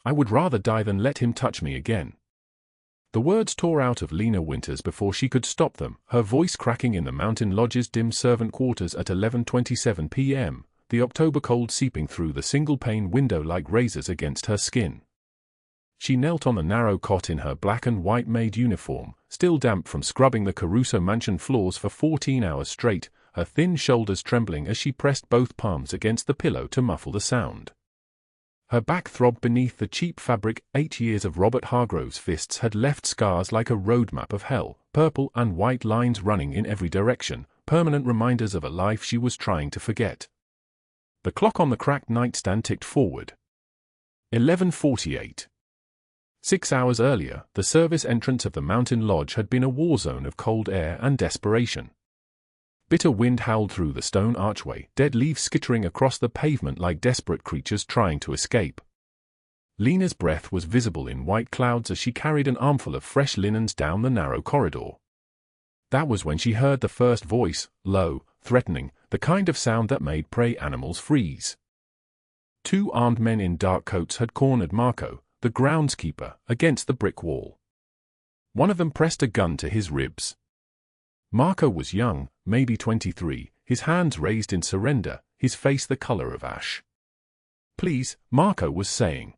I would rather die than let him touch me again." The words tore out of Lena Winters before she could stop them, her voice cracking in the Mountain Lodge's dim servant quarters at 11:27 p.m., the October cold seeping through the single-pane window like razors against her skin. She knelt on the narrow cot in her black and white maid uniform, still damp from scrubbing the Caruso mansion floors for 14 hours straight, her thin shoulders trembling as she pressed both palms against the pillow to muffle the sound. Her back throbbed beneath the cheap fabric. 8 years of Robert Hargrove's fists had left scars like a roadmap of hell, purple and white lines running in every direction, permanent reminders of a life she was trying to forget. The clock on the cracked nightstand ticked forward. 11:48. 6 hours earlier, the service entrance of the Mountain Lodge had been a war zone of cold air and desperation. Bitter wind howled through the stone archway, dead leaves skittering across the pavement like desperate creatures trying to escape. Lena's breath was visible in white clouds as she carried an armful of fresh linens down the narrow corridor. That was when she heard the first voice, low, threatening, the kind of sound that made prey animals freeze. 2 armed men in dark coats had cornered Marco, the groundskeeper, against the brick wall. One of them pressed a gun to his ribs. Marco was young, maybe 23, his hands raised in surrender, his face the color of ash. "Please," Marco was saying.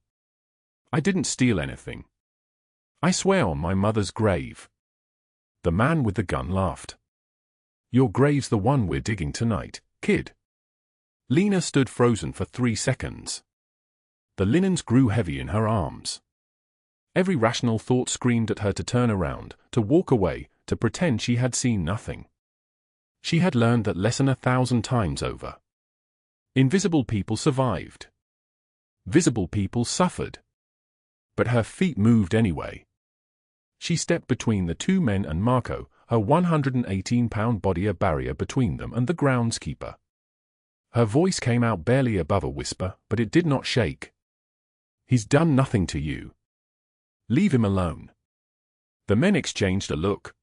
"I didn't steal anything. I swear on my mother's grave." The man with the gun laughed. "Your grave's the one we're digging tonight, kid." Lena stood frozen for 3 seconds. The linens grew heavy in her arms. Every rational thought screamed at her to turn around, to walk away, to pretend she had seen nothing. She had learned that lesson 1,000 times over. Invisible people survived. Visible people suffered. But her feet moved anyway. She stepped between the 2 men and Marco, her 118-pound body a barrier between them and the groundskeeper. Her voice came out barely above a whisper, but it did not shake. "He's done nothing to you. Leave him alone." The men exchanged a look.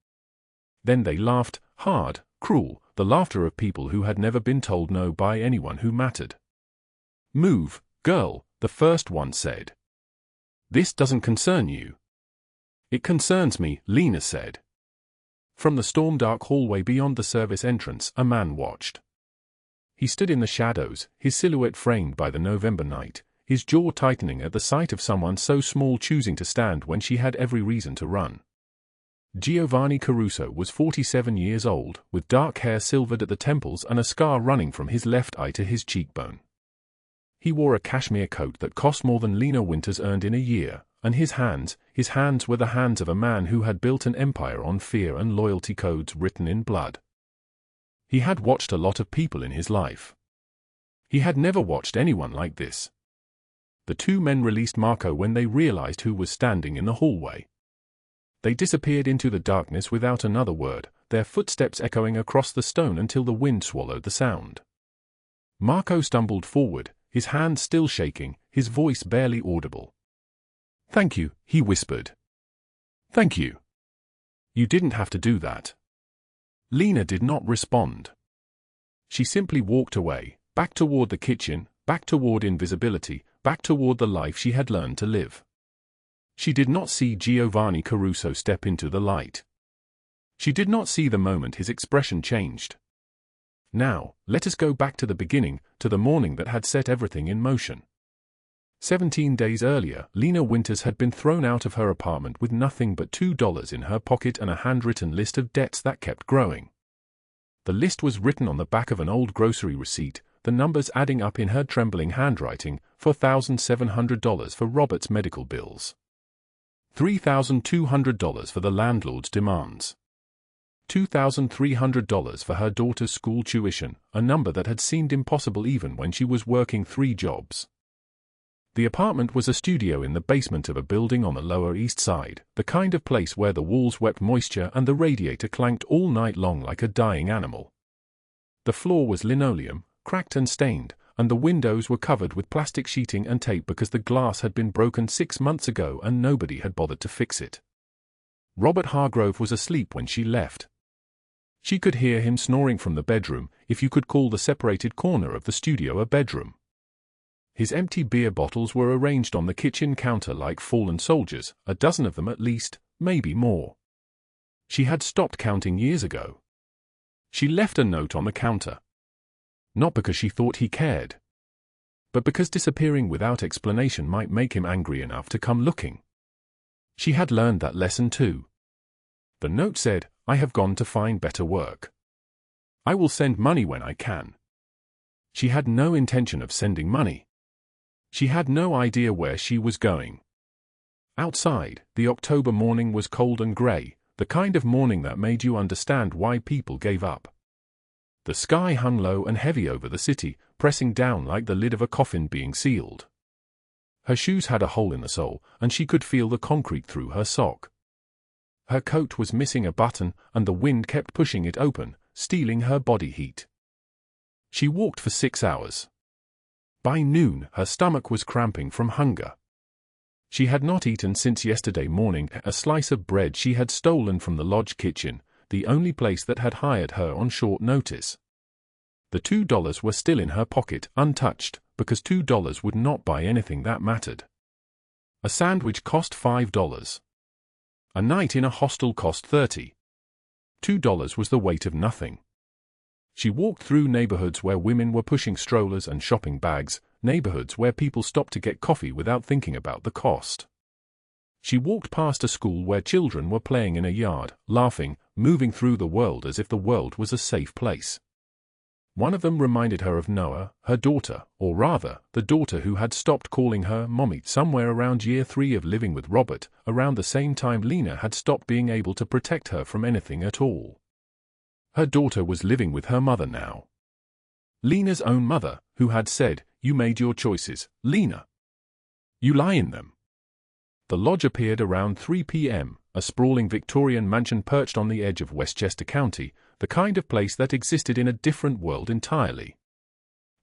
Then they laughed, hard, cruel, the laughter of people who had never been told no by anyone who mattered. "Move, girl," the first one said. "This doesn't concern you." "It concerns me," Lena said. From the storm-dark hallway beyond the service entrance, a man watched. He stood in the shadows, his silhouette framed by the November night, his jaw tightening at the sight of someone so small choosing to stand when she had every reason to run. Giovanni Caruso was 47 years old, with dark hair silvered at the temples and a scar running from his left eye to his cheekbone. He wore a cashmere coat that cost more than Lena Winters earned in a year, and his hands were the hands of a man who had built an empire on fear and loyalty codes written in blood. He had watched a lot of people in his life. He had never watched anyone like this. The 2 men released Marco when they realized who was standing in the hallway. They disappeared into the darkness without another word, their footsteps echoing across the stone until the wind swallowed the sound. Marco stumbled forward, his hands still shaking, his voice barely audible. "Thank you," he whispered. "Thank you. You didn't have to do that." Lena did not respond. She simply walked away, back toward the kitchen, back toward invisibility, back toward the life she had learned to live. She did not see Giovanni Caruso step into the light. She did not see the moment his expression changed. Now, let us go back to the beginning, to the morning that had set everything in motion. 17 days earlier, Lena Winters had been thrown out of her apartment with nothing but $2 in her pocket and a handwritten list of debts that kept growing. The list was written on the back of an old grocery receipt, the numbers adding up in her trembling handwriting: $4,700 for Robert's medical bills, $3,200 for the landlord's demands, $2,300 for her daughter's school tuition, a number that had seemed impossible even when she was working 3 jobs. The apartment was a studio in the basement of a building on the Lower East Side, the kind of place where the walls wept moisture and the radiator clanked all night long like a dying animal. The floor was linoleum, cracked and stained, and the windows were covered with plastic sheeting and tape because the glass had been broken 6 months ago and nobody had bothered to fix it. Robert Hargrove was asleep when she left. She could hear him snoring from the bedroom, if you could call the separated corner of the studio a bedroom. His empty beer bottles were arranged on the kitchen counter like fallen soldiers, a dozen of them at least, maybe more. She had stopped counting years ago. She left a note on the counter. Not because she thought he cared, but because disappearing without explanation might make him angry enough to come looking. She had learned that lesson too. The note said, "I have gone to find better work. I will send money when I can." She had no intention of sending money. She had no idea where she was going. Outside, the October morning was cold and grey, the kind of morning that made you understand why people gave up. The sky hung low and heavy over the city, pressing down like the lid of a coffin being sealed. Her shoes had a hole in the sole, and she could feel the concrete through her sock. Her coat was missing a button, and the wind kept pushing it open, stealing her body heat. She walked for 6 hours. By noon, her stomach was cramping from hunger. She had not eaten since yesterday morning, a slice of bread she had stolen from the lodge kitchen, the only place that had hired her on short notice. The $2 were still in her pocket, untouched, because $2 would not buy anything that mattered. A sandwich cost $5. A night in a hostel cost $30. $2 was the weight of nothing. She walked through neighborhoods where women were pushing strollers and shopping bags, neighborhoods where people stopped to get coffee without thinking about the cost. She walked past a school where children were playing in a yard, laughing, moving through the world as if the world was a safe place. One of them reminded her of Noah, her daughter, or rather, the daughter who had stopped calling her mommy somewhere around year 3 of living with Robert, around the same time Lena had stopped being able to protect her from anything at all. Her daughter was living with her mother now. Lena's own mother, who had said, "You made your choices, Lena. You lie in them." The lodge appeared around 3 p.m., a sprawling Victorian mansion perched on the edge of Westchester County, the kind of place that existed in a different world entirely.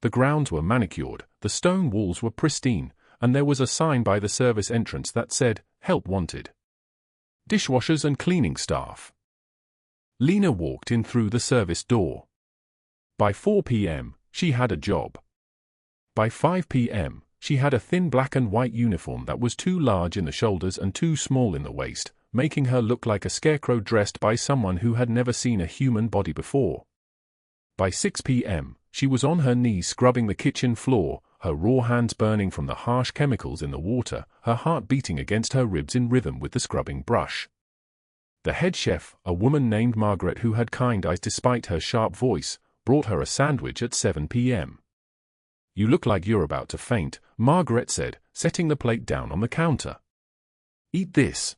The grounds were manicured, the stone walls were pristine, and there was a sign by the service entrance that said, "Help wanted. Dishwashers and cleaning staff." Lena walked in through the service door. By 4 p.m., she had a job. By 5 p.m., she had a thin black and white uniform that was too large in the shoulders and too small in the waist, making her look like a scarecrow dressed by someone who had never seen a human body before. By 6 p.m., she was on her knees scrubbing the kitchen floor, her raw hands burning from the harsh chemicals in the water, her heart beating against her ribs in rhythm with the scrubbing brush. The head chef, a woman named Margaret who had kind eyes despite her sharp voice, brought her a sandwich at 7 p.m. "You look like you're about to faint," Margaret said, setting the plate down on the counter. "Eat this.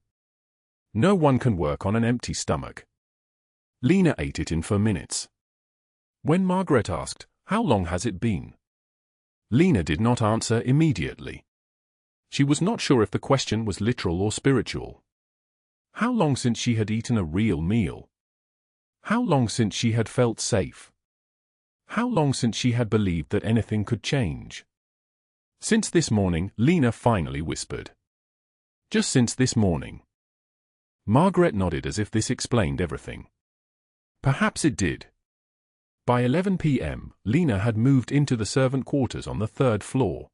No one can work on an empty stomach." Lena ate it in 4 minutes. When Margaret asked, "How long has it been?" Lena did not answer immediately. She was not sure if the question was literal or spiritual. How long since she had eaten a real meal? How long since she had felt safe? How long since she had believed that anything could change? Since this morning, Lena finally whispered. Just since this morning. Margaret nodded as if this explained everything. Perhaps it did. By 11 p.m., Lena had moved into the servant quarters on the 3rd floor.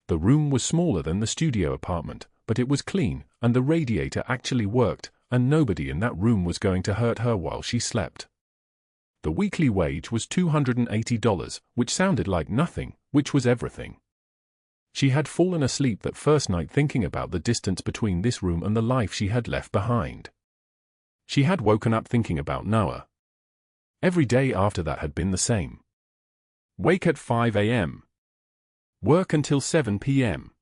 The room was smaller than the studio apartment, but it was clean, and the radiator actually worked, and nobody in that room was going to hurt her while she slept. The weekly wage was $280, which sounded like nothing, which was everything. She had fallen asleep that first night thinking about the distance between this room and the life she had left behind. She had woken up thinking about Noah. Every day after that had been the same. Wake at 5 a.m. Work until 7 p.m.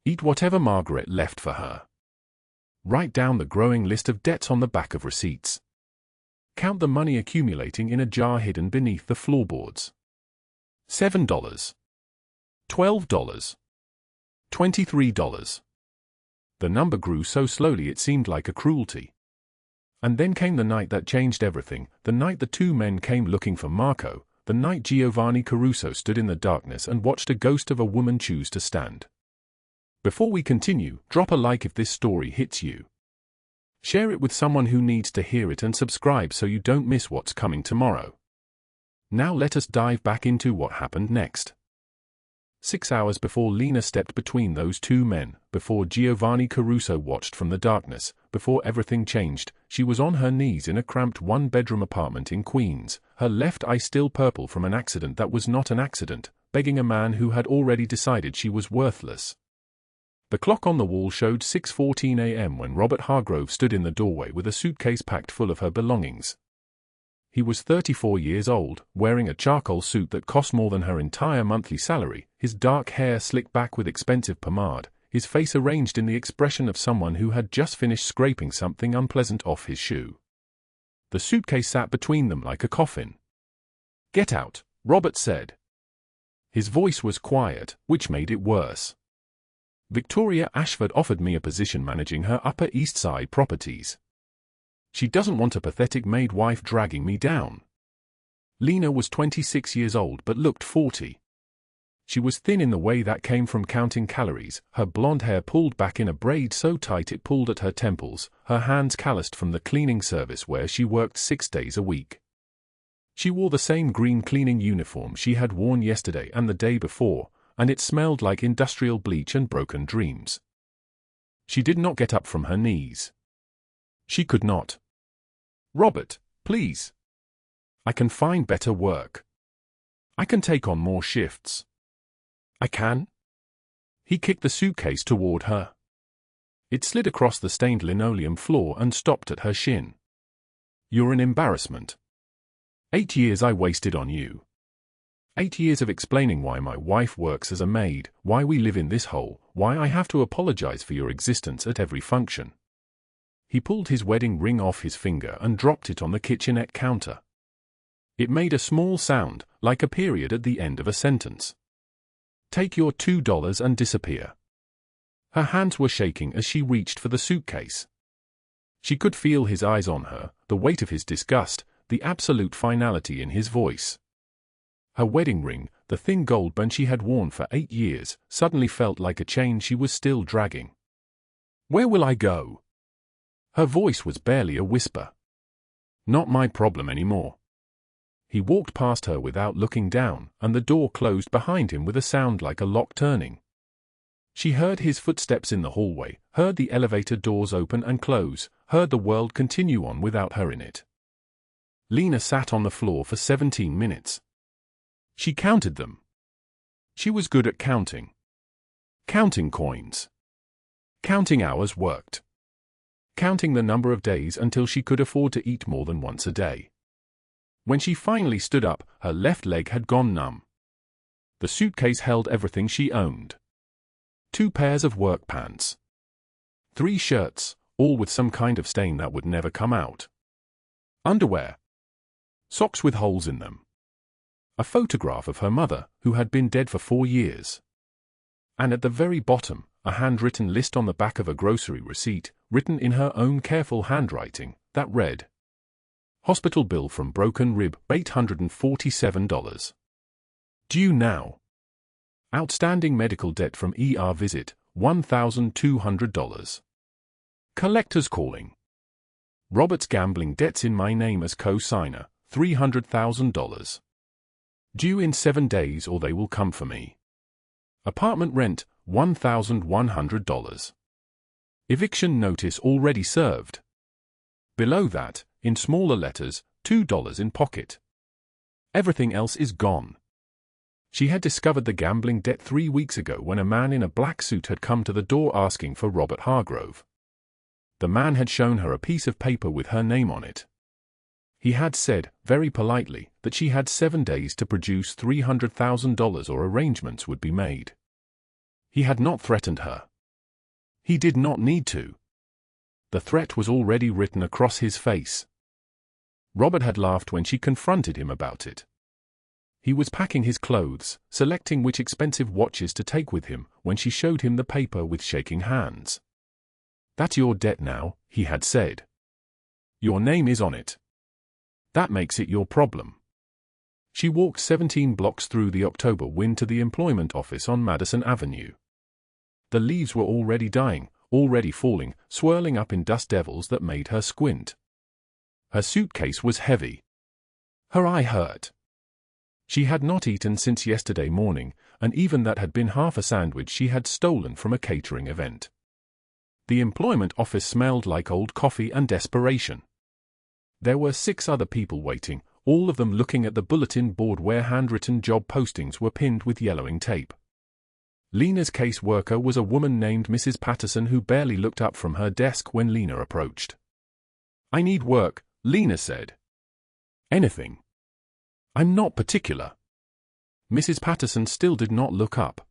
Eat whatever Margaret left for her. Write down the growing list of debts on the back of receipts. Count the money accumulating in a jar hidden beneath the floorboards. $7. $12. $23. The number grew so slowly it seemed like a cruelty. And then came the night that changed everything, the night the 2 men came looking for Marco, the night Giovanni Caruso stood in the darkness and watched a ghost of a woman choose to stand. Before we continue, drop a like if this story hits you. Share it with someone who needs to hear it and subscribe so you don't miss what's coming tomorrow. Now let us dive back into what happened next. 6 hours before Lena stepped between those two men, before Giovanni Caruso watched from the darkness, before everything changed, she was on her knees in a cramped one-bedroom apartment in Queens, her left eye still purple from an accident that was not an accident, begging a man who had already decided she was worthless. The clock on the wall showed 6:14 a.m. when Robert Hargrove stood in the doorway with a suitcase packed full of her belongings. He was 34 years old, wearing a charcoal suit that cost more than her entire monthly salary, his dark hair slicked back with expensive pomade, his face arranged in the expression of someone who had just finished scraping something unpleasant off his shoe. The suitcase sat between them like a coffin. "Get out," Robert said. His voice was quiet, which made it worse. "Victoria Ashford offered me a position managing her Upper East Side properties. She doesn't want a pathetic maid wife dragging me down." Lena was 26 years old but looked 40. She was thin in the way that came from counting calories, her blonde hair pulled back in a braid so tight it pulled at her temples, her hands calloused from the cleaning service where she worked 6 days a week. She wore the same green cleaning uniform she had worn yesterday and the day before, and it smelled like industrial bleach and broken dreams. She did not get up from her knees. She could not. "Robert, please. I can find better work. I can take on more shifts. I can." He kicked the suitcase toward her. It slid across the stained linoleum floor and stopped at her shin. "You're an embarrassment. 8 years I wasted on you. 8 years of explaining why my wife works as a maid, why we live in this hole, why I have to apologize for your existence at every function." He pulled his wedding ring off his finger and dropped it on the kitchenette counter. It made a small sound, like a period at the end of a sentence. "Take your $2 and disappear." Her hands were shaking as she reached for the suitcase. She could feel his eyes on her, the weight of his disgust, the absolute finality in his voice. Her wedding ring, the thin gold band she had worn for 8 years, suddenly felt like a chain she was still dragging. "Where will I go?" Her voice was barely a whisper. "Not my problem anymore." He walked past her without looking down, and the door closed behind him with a sound like a lock turning. She heard his footsteps in the hallway, heard the elevator doors open and close, heard the world continue on without her in it. Lena sat on the floor for 17 minutes. She counted them. She was good at counting. Counting coins. Counting hours worked. Counting the number of days until she could afford to eat more than once a day. When she finally stood up, her left leg had gone numb. The suitcase held everything she owned. 2 pairs of work pants. 3 shirts, all with some kind of stain that would never come out. Underwear. Socks with holes in them. A photograph of her mother, who had been dead for 4 years. And at the very bottom, a handwritten list on the back of a grocery receipt, written in her own careful handwriting, that read, "Hospital bill from broken rib, $847. Due now. Outstanding medical debt from ER visit, $1,200. Collectors calling. Robert's gambling debts in my name as co-signer, $300,000. Due in 7 days or they will come for me. Apartment rent, $1,100. Eviction notice already served." Below that, in smaller letters, $2 in pocket. Everything else is gone. She had discovered the gambling debt 3 weeks ago when a man in a black suit had come to the door asking for Robert Hargrove. The man had shown her a piece of paper with her name on it. He had said, very politely, that she had 7 days to produce $300,000 or arrangements would be made. He had not threatened her. He did not need to. The threat was already written across his face. Robert had laughed when she confronted him about it. He was packing his clothes, selecting which expensive watches to take with him, when she showed him the paper with shaking hands. "That's your debt now," he had said. "Your name is on it. That makes it your problem." She walked 17 blocks through the October wind to the employment office on Madison Avenue. The leaves were already dying, already falling, swirling up in dust devils that made her squint. Her suitcase was heavy. Her eye hurt. She had not eaten since yesterday morning, and even that had been half a sandwich she had stolen from a catering event. The employment office smelled like old coffee and desperation. There were 6 other people waiting, all of them looking at the bulletin board where handwritten job postings were pinned with yellowing tape. Lena's case worker was a woman named Mrs. Patterson who barely looked up from her desk when Lena approached. "I need work," Lena said. "Anything?" "I'm not particular." Mrs. Patterson still did not look up.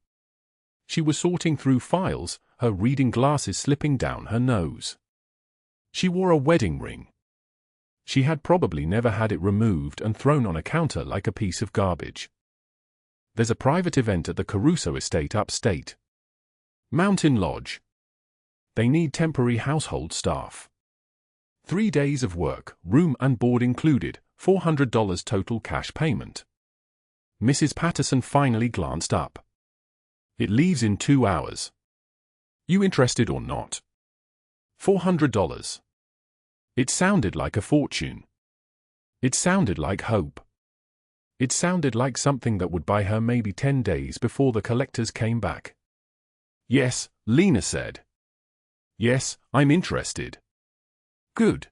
She was sorting through files, her reading glasses slipping down her nose. She wore a wedding ring. She had probably never had it removed and thrown on a counter like a piece of garbage. "There's a private event at the Caruso estate upstate. Mountain Lodge. They need temporary household staff. 3 days of work, room and board included, $400 total cash payment." Mrs. Patterson finally glanced up. "It leaves in 2 hours. You interested or not?" $400. It sounded like a fortune. It sounded like hope. It sounded like something that would buy her maybe 10 days before the collectors came back. "Yes," Lena said. "Yes, I'm interested." "Good.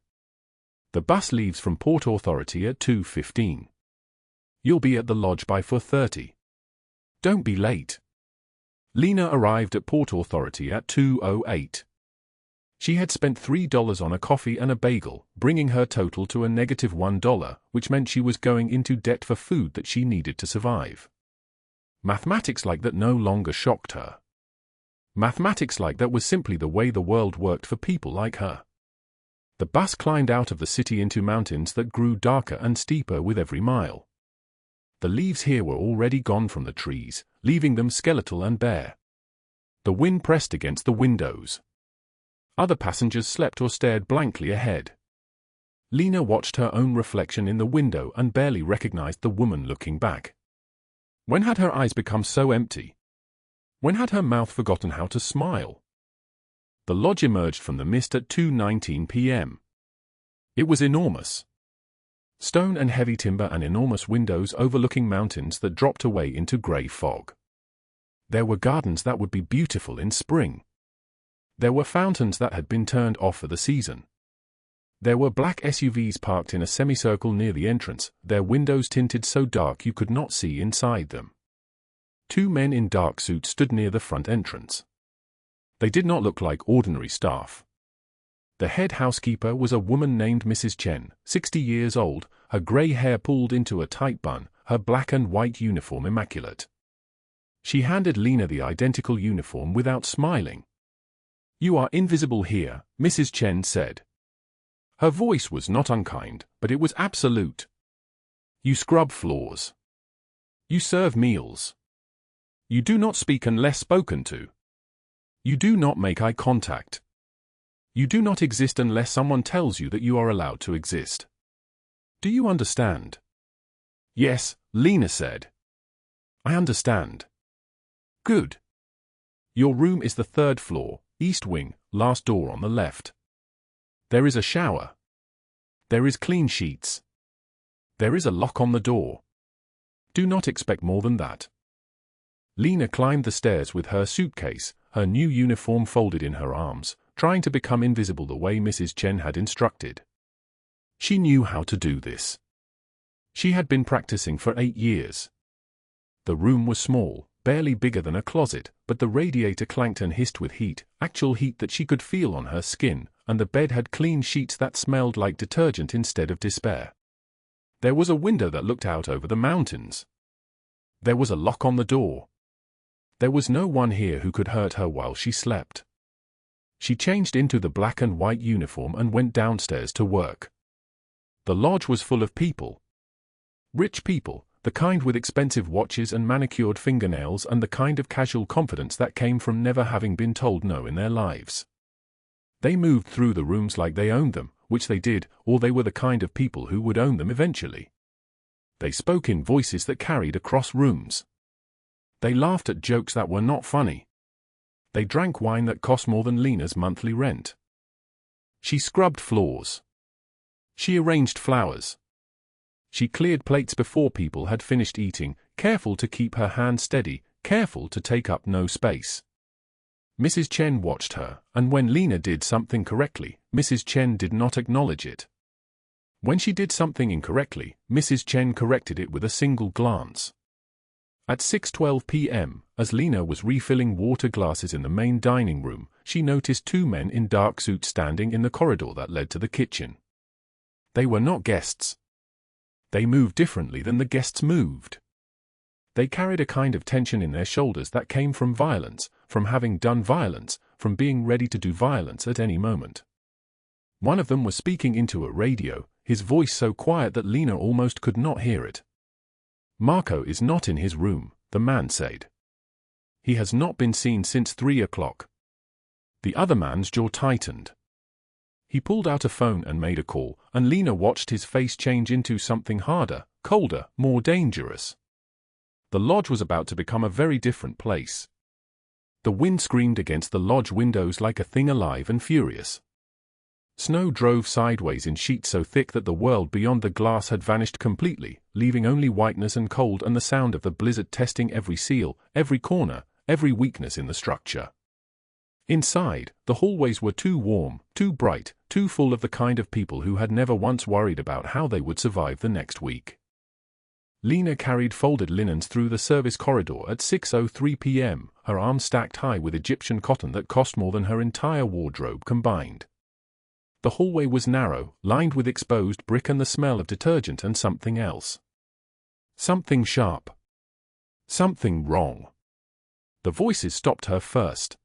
The bus leaves from Port Authority at 2:15. You'll be at the lodge by 4:30. Don't be late." Lena arrived at Port Authority at 2:08. She had spent $3 on a coffee and a bagel, bringing her total to a negative $1, which meant she was going into debt for food that she needed to survive. Mathematics like that no longer shocked her. Mathematics like that was simply the way the world worked for people like her. The bus climbed out of the city into mountains that grew darker and steeper with every mile. The leaves here were already gone from the trees, leaving them skeletal and bare. The wind pressed against the windows. Other passengers slept or stared blankly ahead. Lena watched her own reflection in the window and barely recognized the woman looking back. When had her eyes become so empty? When had her mouth forgotten how to smile? The lodge emerged from the mist at 2:19 p.m. It was enormous. Stone and heavy timber and enormous windows overlooking mountains that dropped away into grey fog. There were gardens that would be beautiful in spring. There were fountains that had been turned off for the season. There were black SUVs parked in a semicircle near the entrance, their windows tinted so dark you could not see inside them. 2 men in dark suits stood near the front entrance. They did not look like ordinary staff. The head housekeeper was a woman named Mrs. Chen, 60 years old, her grey hair pulled into a tight bun, her black and white uniform immaculate. She handed Lena the identical uniform without smiling. "You are invisible here," Mrs. Chen said. Her voice was not unkind, but it was absolute. "You scrub floors. You serve meals. You do not speak unless spoken to. You do not make eye contact. You do not exist unless someone tells you that you are allowed to exist. Do you understand?" "Yes," Lena said. "I understand." "Good. Your room is the 3rd floor, east wing, last door on the left. There is a shower. There is clean sheets. There is a lock on the door. Do not expect more than that." Lena climbed the stairs with her suitcase, her new uniform folded in her arms, trying to become invisible the way Mrs. Chen had instructed. She knew how to do this. She had been practicing for 8 years. The room was small, barely bigger than a closet, but the radiator clanked and hissed with heat, actual heat that she could feel on her skin, and the bed had clean sheets that smelled like detergent instead of despair. There was a window that looked out over the mountains. There was a lock on the door. There was no one here who could hurt her while she slept. She changed into the black and white uniform and went downstairs to work. The lodge was full of people. Rich people, the kind with expensive watches and manicured fingernails and the kind of casual confidence that came from never having been told no in their lives. They moved through the rooms like they owned them, which they did, or they were the kind of people who would own them eventually. They spoke in voices that carried across rooms. They laughed at jokes that were not funny. They drank wine that cost more than Lena's monthly rent. She scrubbed floors. She arranged flowers. She cleared plates before people had finished eating, careful to keep her hand steady, careful to take up no space. Mrs. Chen watched her, and when Lena did something correctly, Mrs. Chen did not acknowledge it. When she did something incorrectly, Mrs. Chen corrected it with a single glance. At 6:12 p.m., as Lena was refilling water glasses in the main dining room, she noticed two men in dark suits standing in the corridor that led to the kitchen. They were not guests. They moved differently than the guests moved. They carried a kind of tension in their shoulders that came from violence, from having done violence, from being ready to do violence at any moment. One of them was speaking into a radio, his voice so quiet that Lena almost could not hear it. "Marco is not in his room," the man said. "He has not been seen since 3 o'clock. The other man's jaw tightened. He pulled out a phone and made a call, and Lena watched his face change into something harder, colder, more dangerous. The lodge was about to become a very different place. The wind screamed against the lodge windows like a thing alive and furious. Snow drove sideways in sheets so thick that the world beyond the glass had vanished completely, leaving only whiteness and cold and the sound of the blizzard testing every seal, every corner, every weakness in the structure. Inside, the hallways were too warm, too bright, too full of the kind of people who had never once worried about how they would survive the next week. Lena carried folded linens through the service corridor at 6:03 p.m., her arms stacked high with Egyptian cotton that cost more than her entire wardrobe combined. The hallway was narrow, lined with exposed brick and the smell of detergent and something else. Something sharp. Something wrong. The voices stopped her first.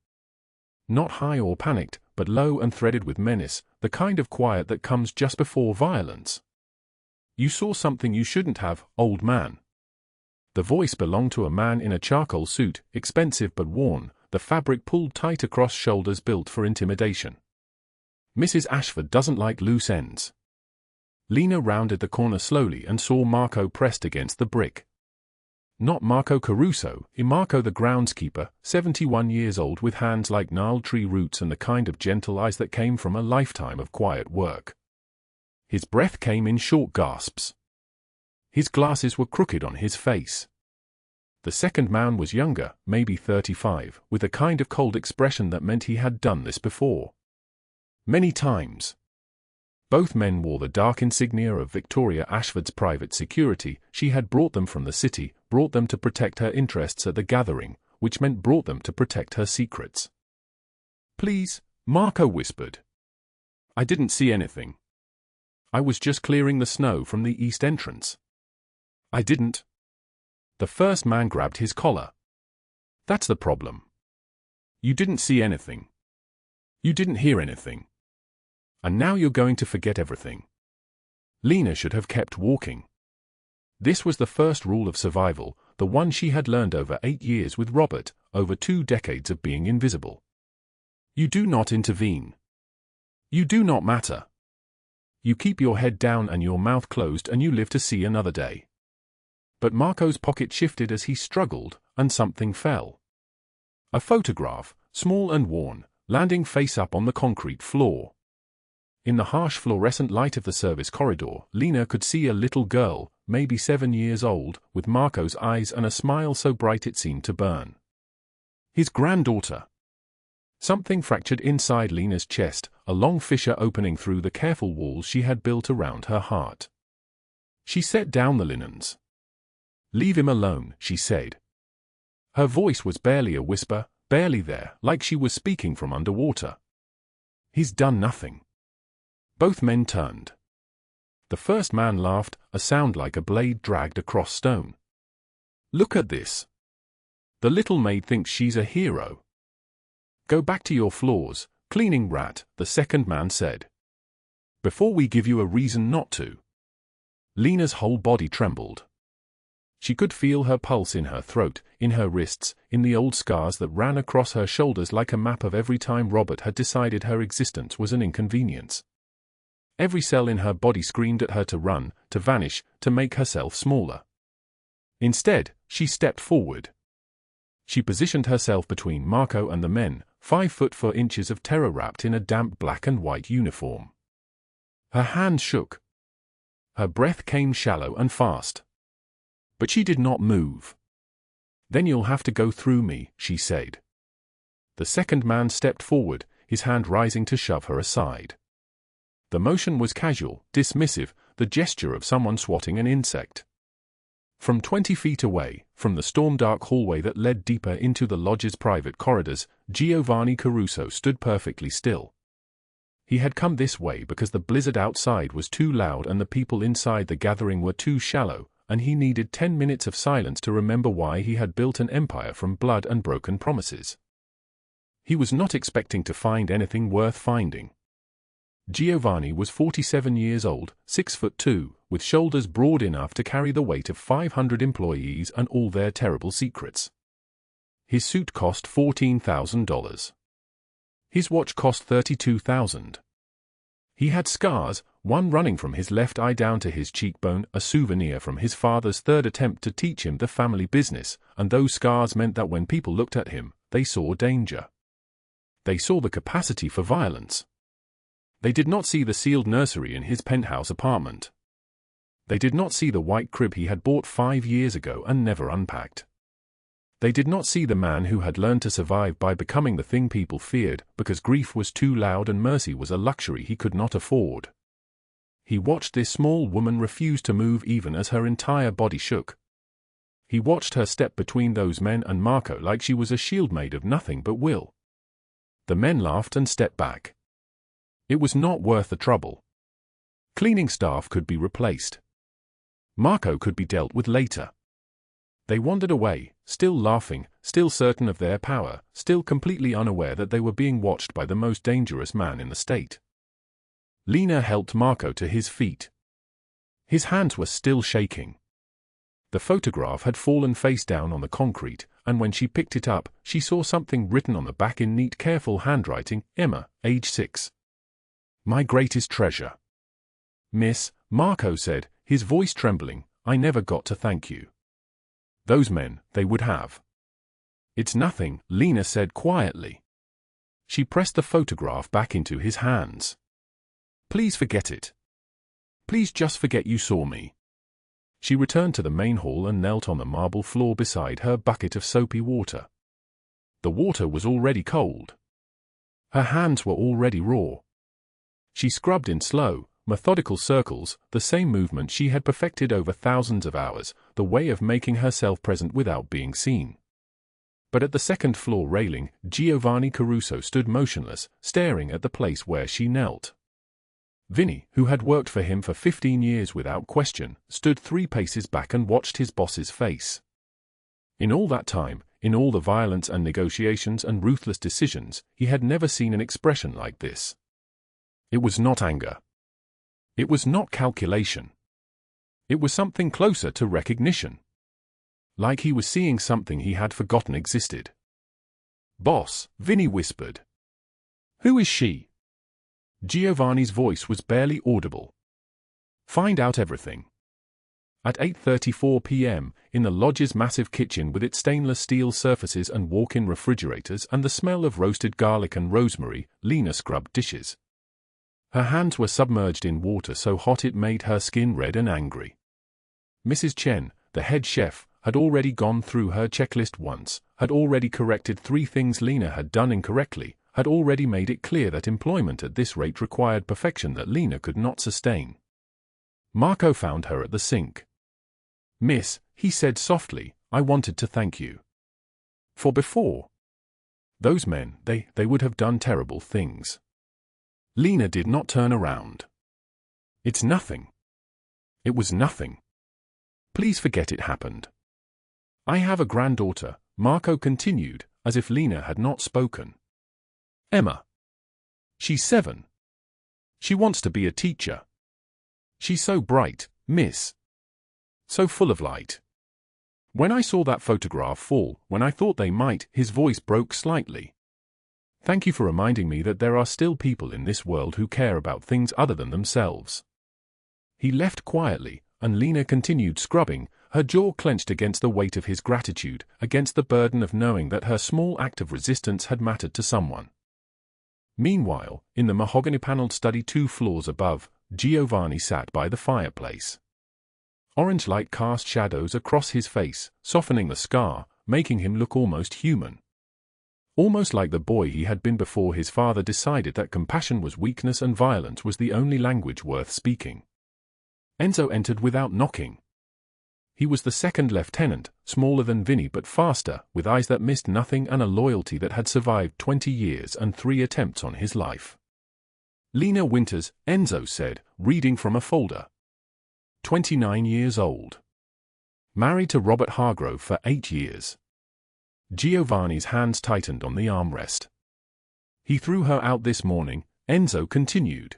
Not high or panicked, but low and threaded with menace, the kind of quiet that comes just before violence. "You saw something you shouldn't have, old man." The voice belonged to a man in a charcoal suit, expensive but worn, the fabric pulled tight across shoulders built for intimidation. "Mrs. Ashford doesn't like loose ends." Lena rounded the corner slowly and saw Marco pressed against the brick. Not Marco Caruso, Marco the groundskeeper, 71 years old with hands like gnarled tree roots and the kind of gentle eyes that came from a lifetime of quiet work. His breath came in short gasps. His glasses were crooked on his face. The second man was younger, maybe 35, with a kind of cold expression that meant he had done this before. Many times. Both men wore the dark insignia of Victoria Ashford's private security. She had brought them from the city, brought them to protect her interests at the gathering, which meant brought them to protect her secrets. "Please," Marco whispered. "I didn't see anything. I was just clearing the snow from the east entrance." "I didn't." The first man grabbed his collar. "That's the problem. You didn't see anything. You didn't hear anything. And now you're going to forget everything." Lena should have kept walking. This was the first rule of survival, the one she had learned over 8 years with Robert, over 2 decades of being invisible. You do not intervene. You do not matter. You keep your head down and your mouth closed and you live to see another day. But Marco's pocket shifted as he struggled, and something fell. A photograph, small and worn, landing face up on the concrete floor. In the harsh fluorescent light of the service corridor, Lena could see a little girl, maybe 7 years old, with Marco's eyes and a smile so bright it seemed to burn. His granddaughter. Something fractured inside Lena's chest, a long fissure opening through the careful walls she had built around her heart. She set down the linens. "Leave him alone," she said. Her voice was barely a whisper, barely there, like she was speaking from underwater. "He's done nothing." Both men turned. The first man laughed, a sound like a blade dragged across stone. "Look at this. The little maid thinks she's a hero." "Go back to your floors, cleaning rat," the second man said. "Before we give you a reason not to." Lena's whole body trembled. She could feel her pulse in her throat, in her wrists, in the old scars that ran across her shoulders like a map of every time Robert had decided her existence was an inconvenience. Every cell in her body screamed at her to run, to vanish, to make herself smaller. Instead, she stepped forward. She positioned herself between Marco and the men, 5 foot 4 inches of terror wrapped in a damp black and white uniform. Her hand shook. Her breath came shallow and fast. But she did not move. "Then you'll have to go through me," she said. The second man stepped forward, his hand rising to shove her aside. The motion was casual, dismissive, the gesture of someone swatting an insect. From 20 feet away, from the storm-dark hallway that led deeper into the lodge's private corridors, Giovanni Caruso stood perfectly still. He had come this way because the blizzard outside was too loud and the people inside the gathering were too shallow, and he needed 10 minutes of silence to remember why he had built an empire from blood and broken promises. He was not expecting to find anything worth finding. Giovanni was 47 years old, 6'2", with shoulders broad enough to carry the weight of 500 employees and all their terrible secrets. His suit cost $14,000. His watch cost $32,000. He had scars, one running from his left eye down to his cheekbone, a souvenir from his father's third attempt to teach him the family business, and those scars meant that when people looked at him, they saw danger. They saw the capacity for violence. They did not see the sealed nursery in his penthouse apartment. They did not see the white crib he had bought 5 years ago and never unpacked. They did not see the man who had learned to survive by becoming the thing people feared, because grief was too loud and mercy was a luxury he could not afford. He watched this small woman refuse to move even as her entire body shook. He watched her step between those men and Marco like she was a shield made of nothing but will. The men laughed and stepped back. It was not worth the trouble. Cleaning staff could be replaced. Marco could be dealt with later. They wandered away, still laughing, still certain of their power, still completely unaware that they were being watched by the most dangerous man in the state. Lena helped Marco to his feet. His hands were still shaking. The photograph had fallen face down on the concrete, and when she picked it up, she saw something written on the back in neat, careful handwriting, Emma, age 6. "My greatest treasure." "Miss," Marco said, his voice trembling, "I never got to thank you." Those men, they would have. "It's nothing," Lena said quietly. She pressed the photograph back into his hands. "Please forget it. Please just forget you saw me." She returned to the main hall and knelt on the marble floor beside her bucket of soapy water. The water was already cold. Her hands were already raw. She scrubbed in slow, methodical circles, the same movement she had perfected over thousands of hours, the way of making herself present without being seen. But at the second-floor railing, Giovanni Caruso stood motionless, staring at the place where she knelt. Vinny, who had worked for him for 15 years without question, stood 3 paces back and watched his boss's face. In all that time, in all the violence and negotiations and ruthless decisions, he had never seen an expression like this. It was not anger. It was not calculation. It was something closer to recognition. Like he was seeing something he had forgotten existed. "Boss," Vinny whispered. "Who is she?" Giovanni's voice was barely audible. "Find out everything." At 8:34 p.m., in the lodge's massive kitchen with its stainless steel surfaces and walk-in refrigerators and the smell of roasted garlic and rosemary, Lena scrubbed dishes. Her hands were submerged in water so hot it made her skin red and angry. Mrs. Chen, the head chef, had already gone through her checklist once, had already corrected 3 things Lena had done incorrectly, had already made it clear that employment at this rate required perfection that Lena could not sustain. Marco found her at the sink. "Miss," he said softly, "I wanted to thank you. For before. Those men, they would have done terrible things." Lena did not turn around. "It's nothing. It was nothing. Please forget it happened. I have a granddaughter," Marco continued, as if Lena had not spoken. "Emma. She's 7. She wants to be a teacher. She's so bright, miss. So full of light. When I saw that photograph fall, when I thought they might," his voice broke slightly. "Thank you for reminding me that there are still people in this world who care about things other than themselves." He left quietly, and Lena continued scrubbing, her jaw clenched against the weight of his gratitude, against the burden of knowing that her small act of resistance had mattered to someone. Meanwhile, in the mahogany-paneled study 2 floors above, Giovanni sat by the fireplace. Orange light cast shadows across his face, softening the scar, making him look almost human. Almost like the boy he had been before his father decided that compassion was weakness and violence was the only language worth speaking. Enzo entered without knocking. He was the second lieutenant, smaller than Vinny but faster, with eyes that missed nothing and a loyalty that had survived 20 years and 3 attempts on his life. Lena Winters, Enzo said, reading from a folder. 29 years old. Married to Robert Hargrove for 8 years. Giovanni's hands tightened on the armrest. He threw her out this morning, Enzo continued.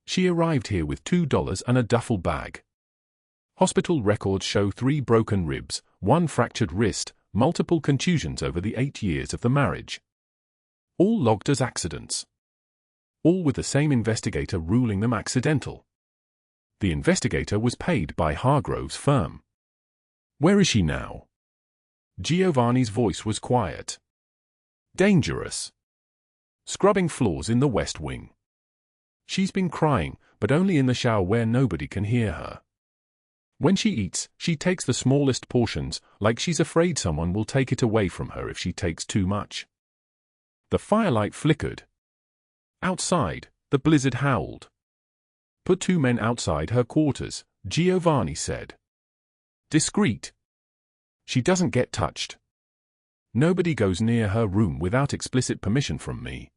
She arrived here with $2 and a duffel bag. Hospital records show 3 broken ribs, 1 fractured wrist, multiple contusions over the 8 years of the marriage. All logged as accidents. All with the same investigator ruling them accidental. The investigator was paid by Hargrove's firm. Where is she now? Giovanni's voice was quiet. Dangerous. Scrubbing floors in the West Wing. She's been crying, but only in the shower where nobody can hear her. When she eats, she takes the smallest portions, like she's afraid someone will take it away from her if she takes too much. The firelight flickered. Outside, the blizzard howled. Put 2 men outside her quarters, Giovanni said. Discreet. She doesn't get touched. Nobody goes near her room without explicit permission from me.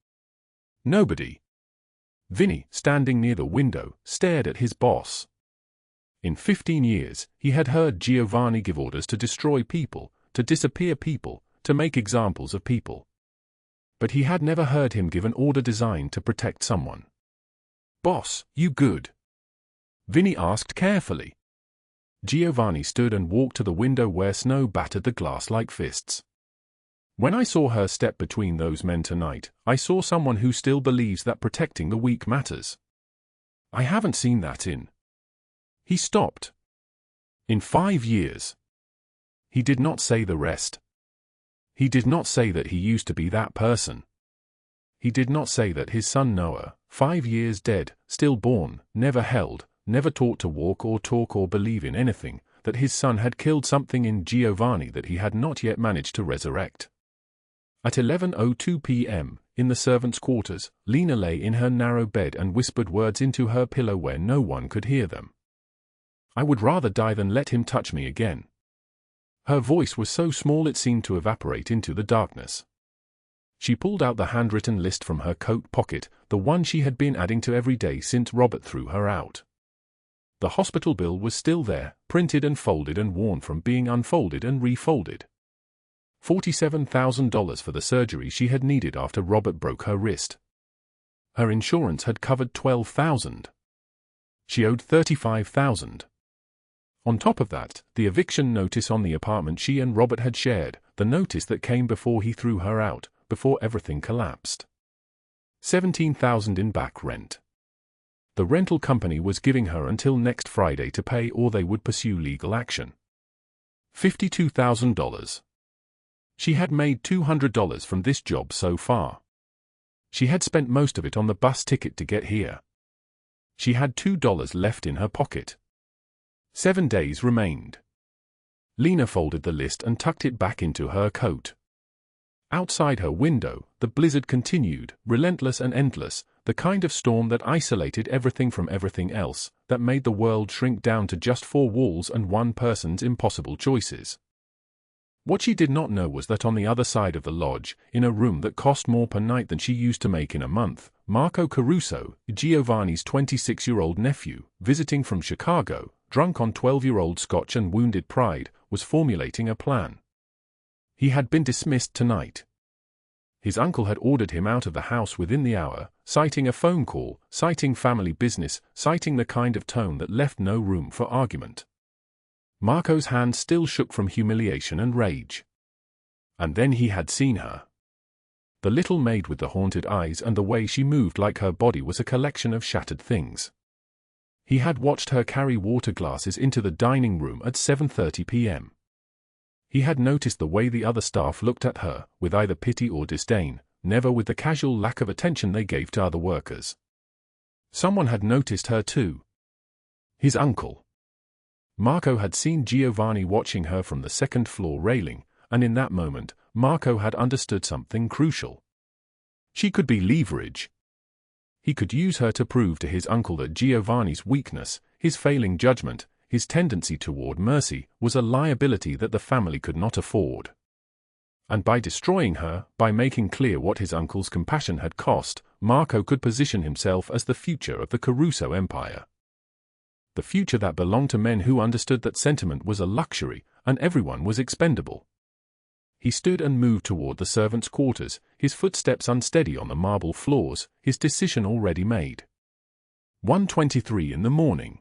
Nobody. Vinny, standing near the window, stared at his boss. In 15 years, he had heard Giovanni give orders to destroy people, to disappear people, to make examples of people. But he had never heard him give an order designed to protect someone. Boss, you good? Vinny asked carefully. Giovanni stood and walked to the window where snow battered the glass like fists. When I saw her step between those men tonight, I saw someone who still believes that protecting the weak matters. I haven't seen that in. He stopped. In 5 years. He did not say the rest. He did not say that he used to be that person. He did not say that his son Noah, 5 years dead, stillborn, never held, never taught to walk or talk or believe in anything, that his son had killed something in Giovanni that he had not yet managed to resurrect. At 11:02 p.m., in the servants' quarters, Lena lay in her narrow bed and whispered words into her pillow where no one could hear them. I would rather die than let him touch me again. Her voice was so small it seemed to evaporate into the darkness. She pulled out the handwritten list from her coat pocket, the one she had been adding to every day since Robert threw her out. The hospital bill was still there, printed and folded and worn from being unfolded and refolded. $47,000 for the surgery she had needed after Robert broke her wrist. Her insurance had covered $12,000. She owed $35,000. On top of that, the eviction notice on the apartment she and Robert had shared, the notice that came before he threw her out, before everything collapsed. $17,000 in back rent. The rental company was giving her until next Friday to pay or they would pursue legal action. $52,000. She had made $200 from this job so far. She had spent most of it on the bus ticket to get here. She had $2 left in her pocket. 7 days remained. Lena folded the list and tucked it back into her coat. Outside her window, the blizzard continued, relentless and endless, the kind of storm that isolated everything from everything else, that made the world shrink down to just 4 walls and one person's impossible choices. What she did not know was that on the other side of the lodge, in a room that cost more per night than she used to make in a month, Marco Caruso, Giovanni's 26-year-old nephew, visiting from Chicago, drunk on 12-year-old scotch and wounded pride, was formulating a plan. He had been dismissed tonight. His uncle had ordered him out of the house within the hour, citing a phone call, citing family business, citing the kind of tone that left no room for argument. Marco's hand still shook from humiliation and rage. And then he had seen her. The little maid with the haunted eyes and the way she moved like her body was a collection of shattered things. He had watched her carry water glasses into the dining room at 7:30 p.m. He had noticed the way the other staff looked at her, with either pity or disdain, never with the casual lack of attention they gave to other workers. Someone had noticed her too. His uncle. Marco had seen Giovanni watching her from the second-floor railing, and in that moment, Marco had understood something crucial. She could be leverage. He could use her to prove to his uncle that Giovanni's weakness, his failing judgment, his tendency toward mercy, was a liability that the family could not afford. And by destroying her, by making clear what his uncle's compassion had cost, Marco could position himself as the future of the Caruso Empire. The future that belonged to men who understood that sentiment was a luxury, and everyone was expendable. He stood and moved toward the servants' quarters, his footsteps unsteady on the marble floors, his decision already made. 1:23 in the morning.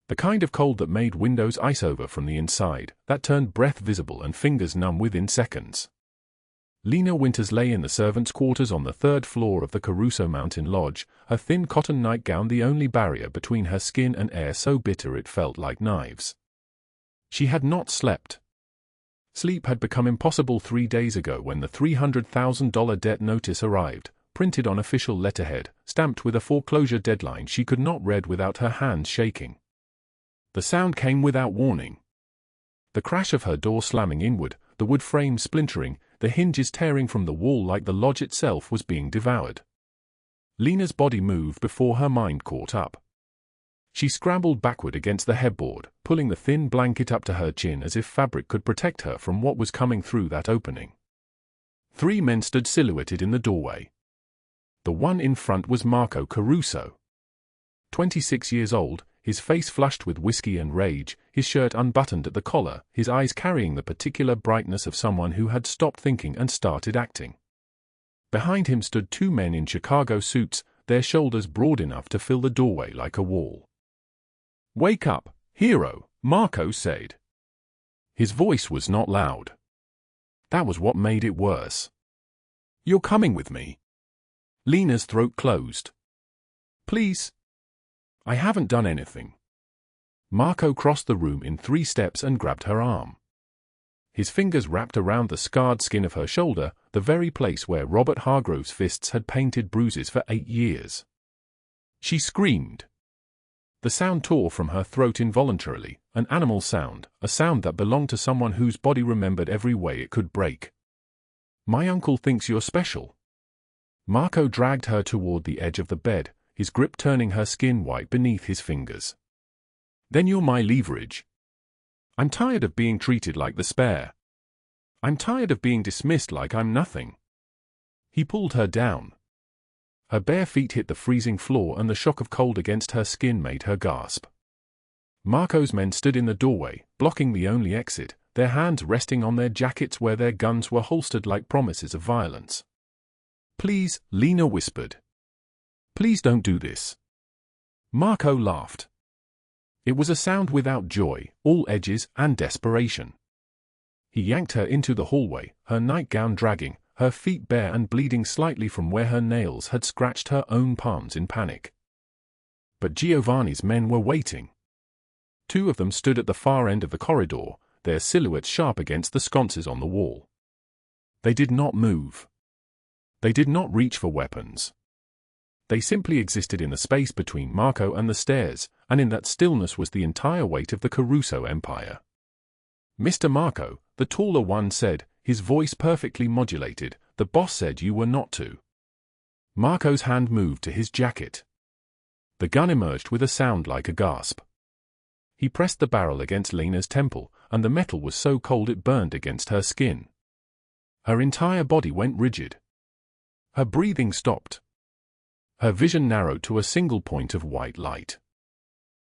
The kind of cold that made windows ice over from the inside, that turned breath visible and fingers numb within seconds. Lena Winters lay in the servants' quarters on the third floor of the Caruso Mountain Lodge, her thin cotton nightgown the only barrier between her skin and air so bitter it felt like knives. She had not slept. Sleep had become impossible 3 days ago when the $300,000 debt notice arrived, printed on official letterhead, stamped with a foreclosure deadline she could not read without her hands shaking. The sound came without warning. The crash of her door slamming inward, the wood frame splintering, the hinges tearing from the wall like the lodge itself was being devoured. Lena's body moved before her mind caught up. She scrambled backward against the headboard, pulling the thin blanket up to her chin as if fabric could protect her from what was coming through that opening. 3 men stood silhouetted in the doorway. The one in front was Marco Caruso. 26 years old, his face flushed with whiskey and rage, his shirt unbuttoned at the collar, his eyes carrying the particular brightness of someone who had stopped thinking and started acting. Behind him stood 2 men in Chicago suits, their shoulders broad enough to fill the doorway like a wall. "Wake up, hero," Marco said. His voice was not loud. That was what made it worse. "You're coming with me." Lena's throat closed. "Please." "I haven't done anything." Marco crossed the room in 3 steps and grabbed her arm. His fingers wrapped around the scarred skin of her shoulder, the very place where Robert Hargrove's fists had painted bruises for 8 years. She screamed. The sound tore from her throat involuntarily, an animal sound, a sound that belonged to someone whose body remembered every way it could break. "My uncle thinks you're special." Marco dragged her toward the edge of the bed, his grip turning her skin white beneath his fingers. "Then you're my leverage. I'm tired of being treated like the spare. I'm tired of being dismissed like I'm nothing." He pulled her down. Her bare feet hit the freezing floor and the shock of cold against her skin made her gasp. Marco's men stood in the doorway, blocking the only exit, their hands resting on their jackets where their guns were holstered like promises of violence. "Please," Lena whispered. "Please don't do this." Marco laughed. It was a sound without joy, all edges and desperation. He yanked her into the hallway, her nightgown dragging, her feet bare and bleeding slightly from where her nails had scratched her own palms in panic. But Giovanni's men were waiting. 2 of them stood at the far end of the corridor, their silhouettes sharp against the sconces on the wall. They did not move. They did not reach for weapons. They simply existed in the space between Marco and the stairs, and in that stillness was the entire weight of the Caruso Empire. "Mr. Marco," the taller one said, his voice perfectly modulated, "the boss said you were not to." Marco's hand moved to his jacket. The gun emerged with a sound like a gasp. He pressed the barrel against Lena's temple, and the metal was so cold it burned against her skin. Her entire body went rigid. Her breathing stopped. Her vision narrowed to a single point of white light.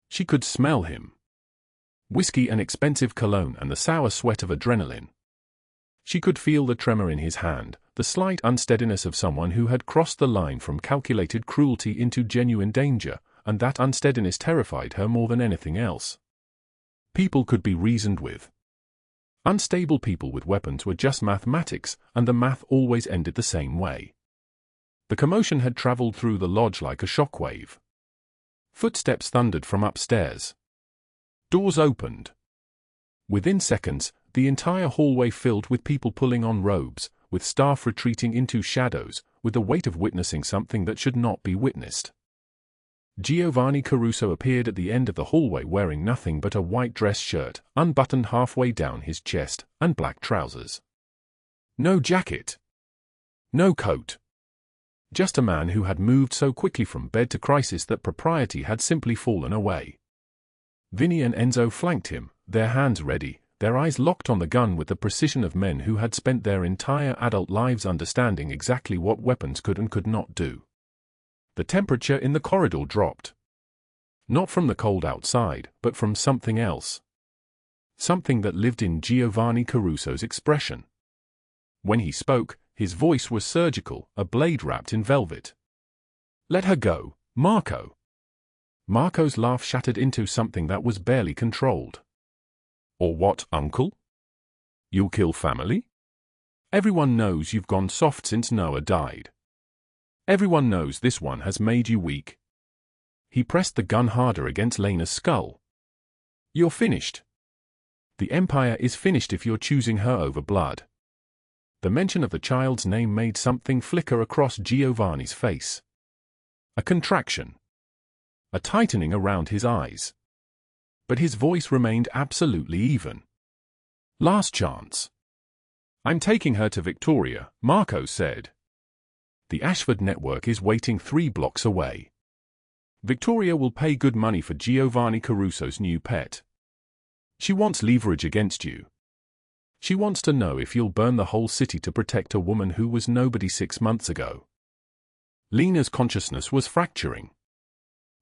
She could smell him. Whiskey and expensive cologne and the sour sweat of adrenaline. She could feel the tremor in his hand, the slight unsteadiness of someone who had crossed the line from calculated cruelty into genuine danger, and that unsteadiness terrified her more than anything else. People could be reasoned with. Unstable people with weapons were just mathematics, and the math always ended the same way. The commotion had traveled through the lodge like a shockwave. Footsteps thundered from upstairs. Doors opened. Within seconds, the entire hallway filled with people pulling on robes, with staff retreating into shadows, with the weight of witnessing something that should not be witnessed. Giovanni Caruso appeared at the end of the hallway wearing nothing but a white dress shirt, unbuttoned halfway down his chest, and black trousers. No jacket. No coat. Just a man who had moved so quickly from bed to crisis that propriety had simply fallen away. Vinny and Enzo flanked him, their hands ready, their eyes locked on the gun with the precision of men who had spent their entire adult lives understanding exactly what weapons could and could not do. The temperature in the corridor dropped. Not from the cold outside, but from something else. Something that lived in Giovanni Caruso's expression. When he spoke, his voice was surgical, a blade wrapped in velvet. "Let her go, Marco." Marco's laugh shattered into something that was barely controlled. "Or what, uncle? You'll kill family? Everyone knows you've gone soft since Noah died. Everyone knows this one has made you weak." He pressed the gun harder against Lena's skull. "You're finished. The Empire is finished if you're choosing her over blood." The mention of the child's name made something flicker across Giovanni's face. A contraction. A tightening around his eyes. But his voice remained absolutely even. "Last chance. I'm taking her to Victoria," Marco said. "The Ashford network is waiting 3 blocks away. Victoria will pay good money for Giovanni Caruso's new pet. She wants leverage against you. She wants to know if you'll burn the whole city to protect a woman who was nobody 6 months ago." Lena's consciousness was fracturing.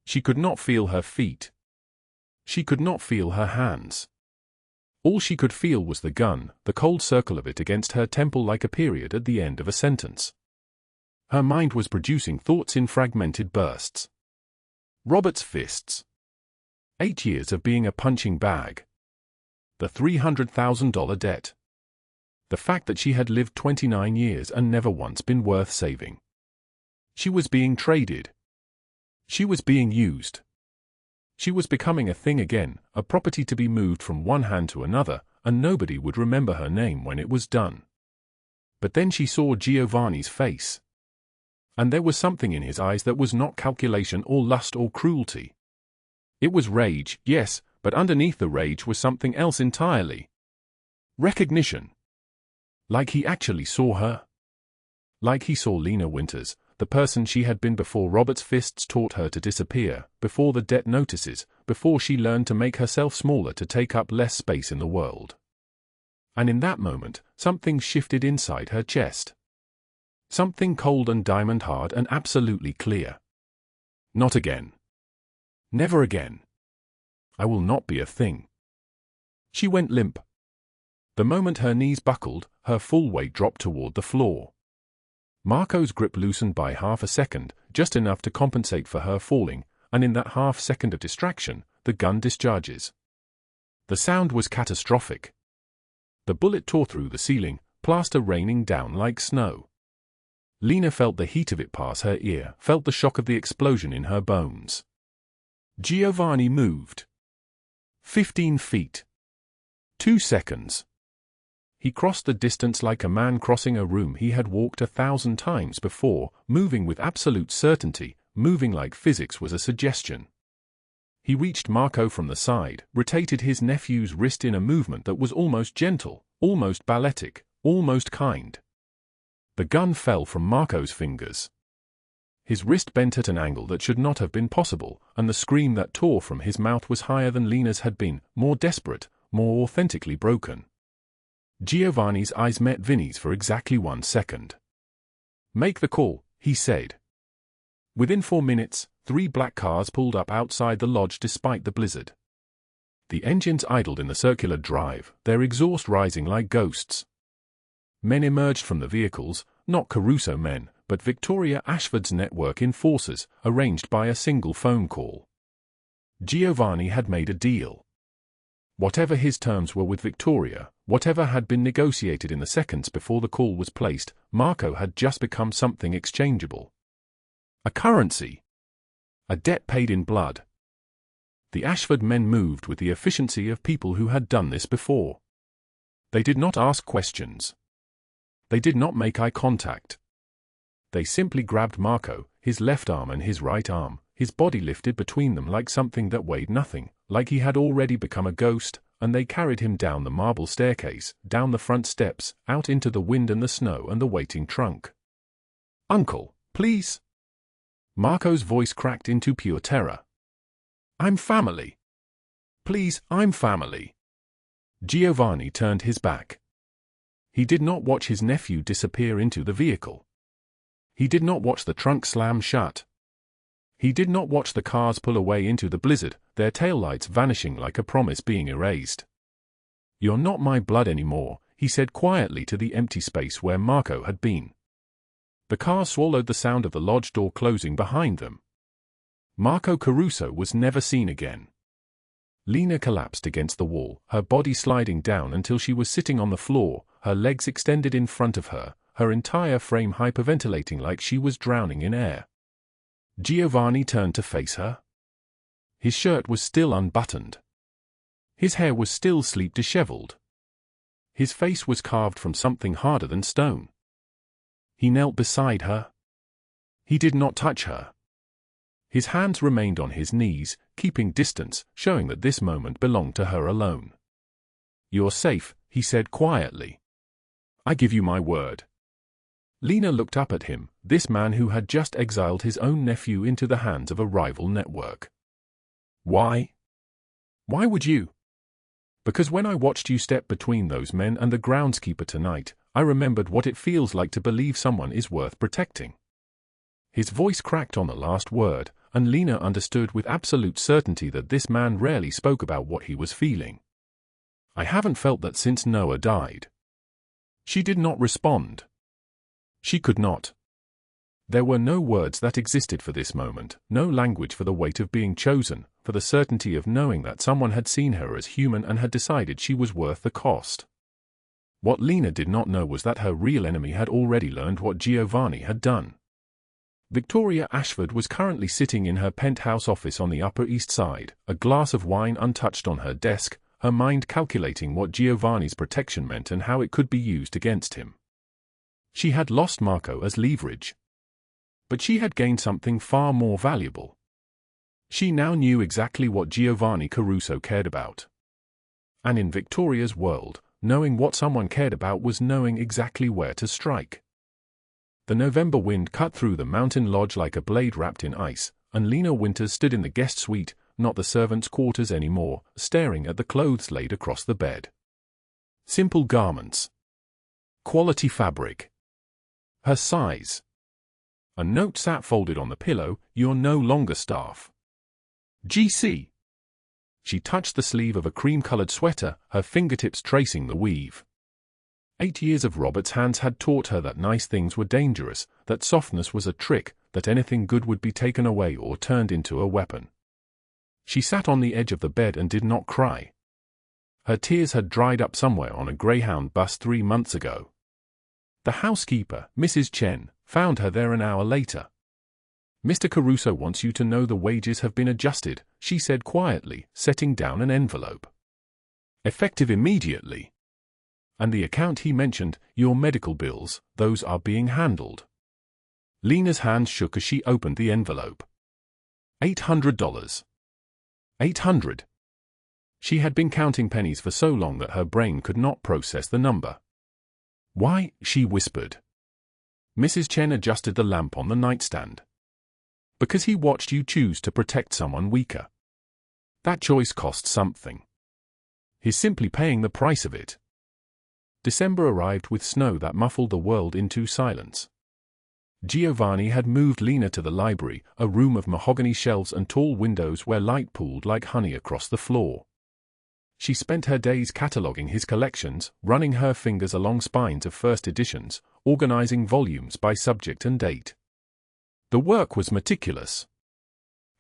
She could not feel her feet. She could not feel her hands. All she could feel was the gun, the cold circle of it against her temple like a period at the end of a sentence. Her mind was producing thoughts in fragmented bursts. Robert's fists. 8 years of being a punching bag. The $300,000 debt. The fact that she had lived 29 years and never once been worth saving. She was being traded. She was being used. She was becoming a thing again, a property to be moved from one hand to another, and nobody would remember her name when it was done. But then she saw Giovanni's face. And there was something in his eyes that was not calculation or lust or cruelty. It was rage, yes, but underneath the rage was something else entirely. Recognition. Like he actually saw her. Like he saw Lena Winters, the person she had been before Robert's fists taught her to disappear, before the debt notices, before she learned to make herself smaller to take up less space in the world. And in that moment, something shifted inside her chest. Something cold and diamond hard and absolutely clear. Not again. Never again. I will not be a thing. She went limp. The moment her knees buckled, her full weight dropped toward the floor. Marco's grip loosened by half a second, just enough to compensate for her falling, and in that half second of distraction, the gun discharges. The sound was catastrophic. The bullet tore through the ceiling, plaster raining down like snow. Lena felt the heat of it pass her ear, felt the shock of the explosion in her bones. Giovanni moved. 15 feet. 2 seconds. He crossed the distance like a man crossing a room he had walked 1,000 times before, moving with absolute certainty, moving like physics was a suggestion. He reached Marco from the side, rotated his nephew's wrist in a movement that was almost gentle, almost balletic, almost kind. The gun fell from Marco's fingers. His wrist bent at an angle that should not have been possible, and the scream that tore from his mouth was higher than Lena's had been, more desperate, more authentically broken. Giovanni's eyes met Vinny's for exactly 1 second. "Make the call," he said. Within 4 minutes, 3 black cars pulled up outside the lodge despite the blizzard. The engines idled in the circular drive, their exhaust rising like ghosts. Men emerged from the vehicles, not Caruso men, but Victoria Ashford's network enforcers, arranged by a single phone call. Giovanni had made a deal. Whatever his terms were with Victoria, whatever had been negotiated in the seconds before the call was placed, Marco had just become something exchangeable. A currency. A debt paid in blood. The Ashford men moved with the efficiency of people who had done this before. They did not ask questions. They did not make eye contact. They simply grabbed Marco, his left arm and his right arm, his body lifted between them like something that weighed nothing, like he had already become a ghost, and they carried him down the marble staircase, down the front steps, out into the wind and the snow and the waiting trunk. "Uncle, please." Marco's voice cracked into pure terror. "I'm family. Please, I'm family." Giovanni turned his back. He did not watch his nephew disappear into the vehicle. He did not watch the trunk slam shut. He did not watch the cars pull away into the blizzard, their taillights vanishing like a promise being erased. "You're not my blood anymore," he said quietly to the empty space where Marco had been. The car swallowed the sound of the lodge door closing behind them. Marco Caruso was never seen again. Lena collapsed against the wall, her body sliding down until she was sitting on the floor, her legs extended in front of her, her entire frame hyperventilating like she was drowning in air. Giovanni turned to face her. His shirt was still unbuttoned. His hair was still sleep disheveled. His face was carved from something harder than stone. He knelt beside her. He did not touch her. His hands remained on his knees, keeping distance, showing that this moment belonged to her alone. "You're safe," he said quietly. "I give you my word." Lena looked up at him, this man who had just exiled his own nephew into the hands of a rival network. "Why? Why would you?" "Because when I watched you step between those men and the groundskeeper tonight, I remembered what it feels like to believe someone is worth protecting." His voice cracked on the last word, and Lena understood with absolute certainty that this man rarely spoke about what he was feeling. "I haven't felt that since Noah died." She did not respond. She could not. There were no words that existed for this moment, no language for the weight of being chosen, for the certainty of knowing that someone had seen her as human and had decided she was worth the cost. What Lena did not know was that her real enemy had already learned what Giovanni had done. Victoria Ashford was currently sitting in her penthouse office on the Upper East Side, a glass of wine untouched on her desk, her mind calculating what Giovanni's protection meant and how it could be used against him. She had lost Marco as leverage. But she had gained something far more valuable. She now knew exactly what Giovanni Caruso cared about. And in Victoria's world, knowing what someone cared about was knowing exactly where to strike. The November wind cut through the mountain lodge like a blade wrapped in ice, and Lena Winters stood in the guest suite, not the servants' quarters anymore, staring at the clothes laid across the bed. Simple garments. Quality fabric. Her size. A note sat folded on the pillow, "You're no longer staff. GC." She touched the sleeve of a cream-colored sweater, her fingertips tracing the weave. 8 years of Robert's hands had taught her that nice things were dangerous, that softness was a trick, that anything good would be taken away or turned into a weapon. She sat on the edge of the bed and did not cry. Her tears had dried up somewhere on a Greyhound bus 3 months ago. The housekeeper, Mrs. Chen, found her there an hour later. "Mr. Caruso wants you to know the wages have been adjusted," she said quietly, setting down an envelope. "Effective immediately. And the account he mentioned, your medical bills, those are being handled." Lena's hands shook as she opened the envelope. $800. 800. She had been counting pennies for so long that her brain could not process the number. "Why?" she whispered. Mrs. Chen adjusted the lamp on the nightstand. "Because he watched you choose to protect someone weaker. That choice cost something. He's simply paying the price of it." December arrived with snow that muffled the world into silence. Giovanni had moved Lena to the library, a room of mahogany shelves and tall windows where light pooled like honey across the floor. She spent her days cataloging his collections, running her fingers along spines of first editions, organizing volumes by subject and date. The work was meticulous.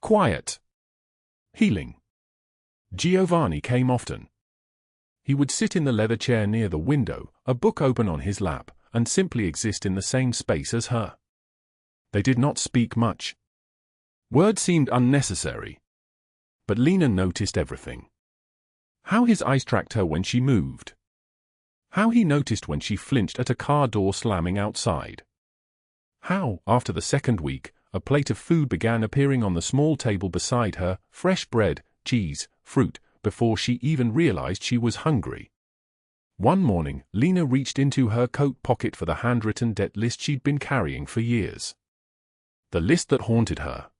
Quiet. Healing. Giovanni came often. He would sit in the leather chair near the window, a book open on his lap, and simply exist in the same space as her. They did not speak much. Words seemed unnecessary. But Lena noticed everything. How his eyes tracked her when she moved. How he noticed when she flinched at a car door slamming outside. How, after the second week, a plate of food began appearing on the small table beside her, fresh bread, cheese, fruit, before she even realized she was hungry. One morning, Lena reached into her coat pocket for the handwritten debt list she'd been carrying for years. The list that haunted her.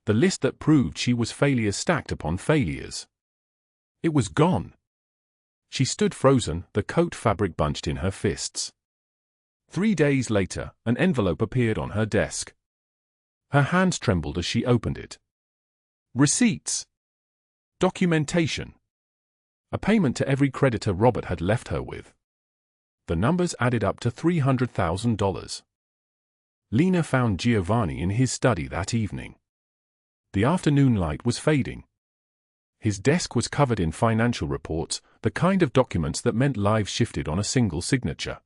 The list that proved she was failures stacked upon failures. It was gone. She stood frozen, the coat fabric bunched in her fists. 3 days later, an envelope appeared on her desk. Her hands trembled as she opened it. Receipts. Documentation. A payment to every creditor Robert had left her with. The numbers added up to $300,000. Lena found Giovanni in his study that evening. The afternoon light was fading. His desk was covered in financial reports, the kind of documents that meant lives shifted on a single signature.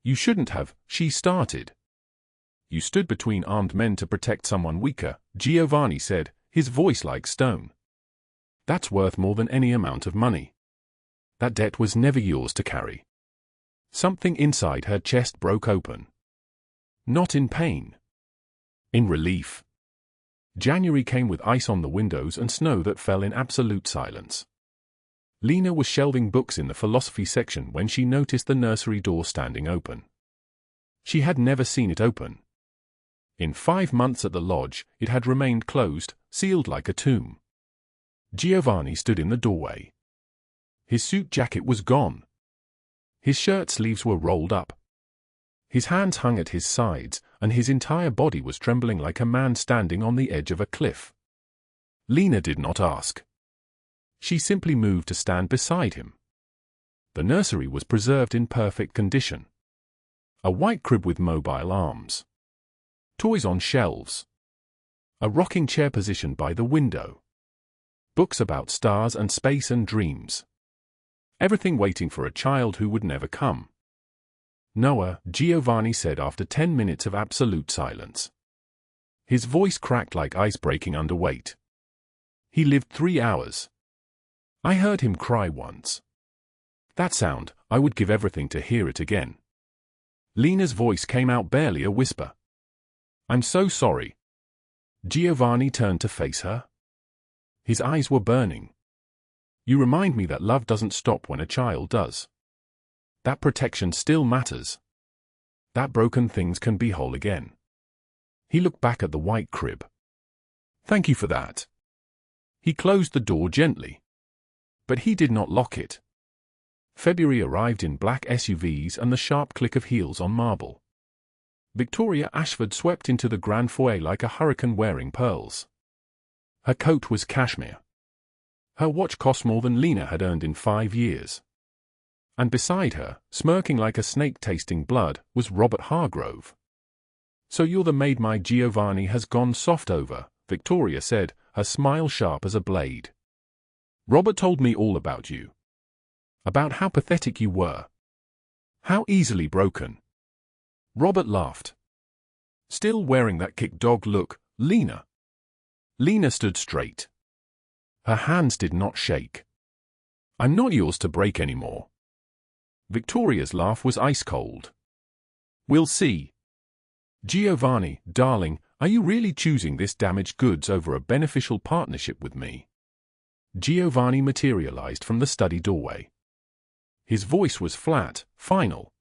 You shouldn't have, she started. You stood between armed men to protect someone weaker, Giovanni said, his voice like stone. That's worth more than any amount of money. That debt was never yours to carry. Something inside her chest broke open. Not in pain. In relief. January came with ice on the windows and snow that fell in absolute silence. Lena was shelving books in the philosophy section when she noticed the nursery door standing open. She had never seen it open. In 5 months at the lodge, it had remained closed, sealed like a tomb. Giovanni stood in the doorway. His suit jacket was gone. His shirt sleeves were rolled up. His hands hung at his sides, and his entire body was trembling like a man standing on the edge of a cliff. Lena did not ask. She simply moved to stand beside him. The nursery was preserved in perfect condition. A white crib with mobile arms. Toys on shelves. A rocking chair positioned by the window. Books about stars and space and dreams. Everything waiting for a child who would never come. Noah, Giovanni said after 10 minutes of absolute silence. His voice cracked like ice breaking under weight. He lived 3 hours. I heard him cry once. That sound, I would give everything to hear it again. Lena's voice came out barely a whisper. I'm so sorry. Giovanni turned to face her. His eyes were burning. You remind me that love doesn't stop when a child does. That protection still matters. That broken things can be whole again. He looked back at the white crib. Thank you for that. He closed the door gently. But he did not lock it. February arrived in black SUVs and the sharp click of heels on marble. Victoria Ashford swept into the grand foyer like a hurricane wearing pearls. Her coat was cashmere. Her watch cost more than Lena had earned in 5 years. And beside her, smirking like a snake tasting blood, was Robert Hargrove. So you're the maid my Giovanni has gone soft over, Victoria said, her smile sharp as a blade. Robert told me all about you. About how pathetic you were. How easily broken. Robert laughed. Still wearing that kick-dog look, Lena. Lena stood straight. Her hands did not shake. I'm not yours to break anymore. Victoria's laugh was ice-cold. We'll see. Giovanni, darling, are you really choosing this damaged goods over a beneficial partnership with me? Giovanni materialized from the study doorway. His voice was flat, final.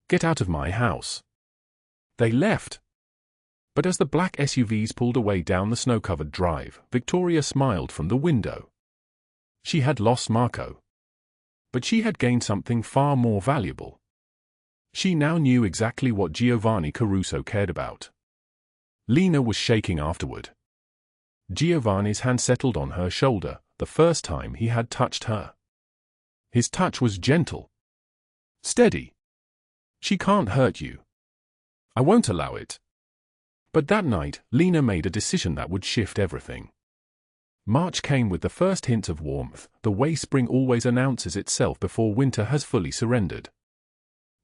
Get out of my house. They left. But as the black SUVs pulled away down the snow-covered drive, Victoria smiled from the window. She had lost Marco. But she had gained something far more valuable. She now knew exactly what Giovanni Caruso cared about. Lena was shaking afterward. Giovanni's hand settled on her shoulder, the first time he had touched her. His touch was gentle. Steady. She can't hurt you. I won't allow it. But that night, Lena made a decision that would shift everything. March came with the first hint of warmth, the way spring always announces itself before winter has fully surrendered.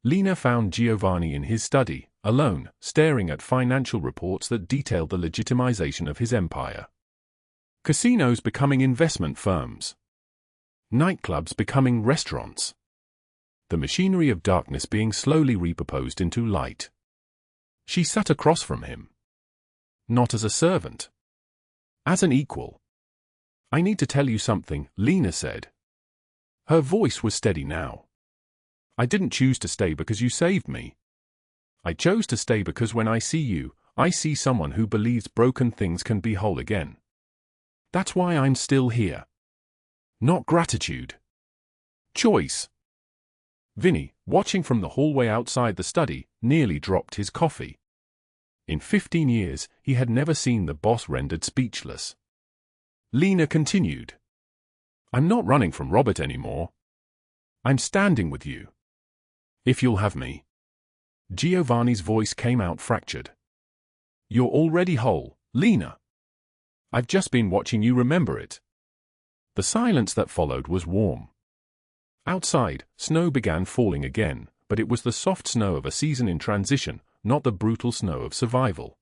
Lena found Giovanni in his study, alone, staring at financial reports that detailed the legitimization of his empire. Casinos becoming investment firms. Nightclubs becoming restaurants. The machinery of darkness being slowly repurposed into light. She sat across from him. not as a servant. As an equal. I need to tell you something, Lena said. Her voice was steady now. I didn't choose to stay because you saved me. I chose to stay because when I see you, I see someone who believes broken things can be whole again. That's why I'm still here. Not gratitude. Choice. Vinny, watching from the hallway outside the study, nearly dropped his coffee. In 15 years, he had never seen the boss rendered speechless. Lena continued. I'm not running from Robert anymore. I'm standing with you. If you'll have me. Giovanni's voice came out fractured. You're already whole, Lena. I've just been watching you remember it. The silence that followed was warm. Outside, snow began falling again, but it was the soft snow of a season in transition, not the brutal snow of survival.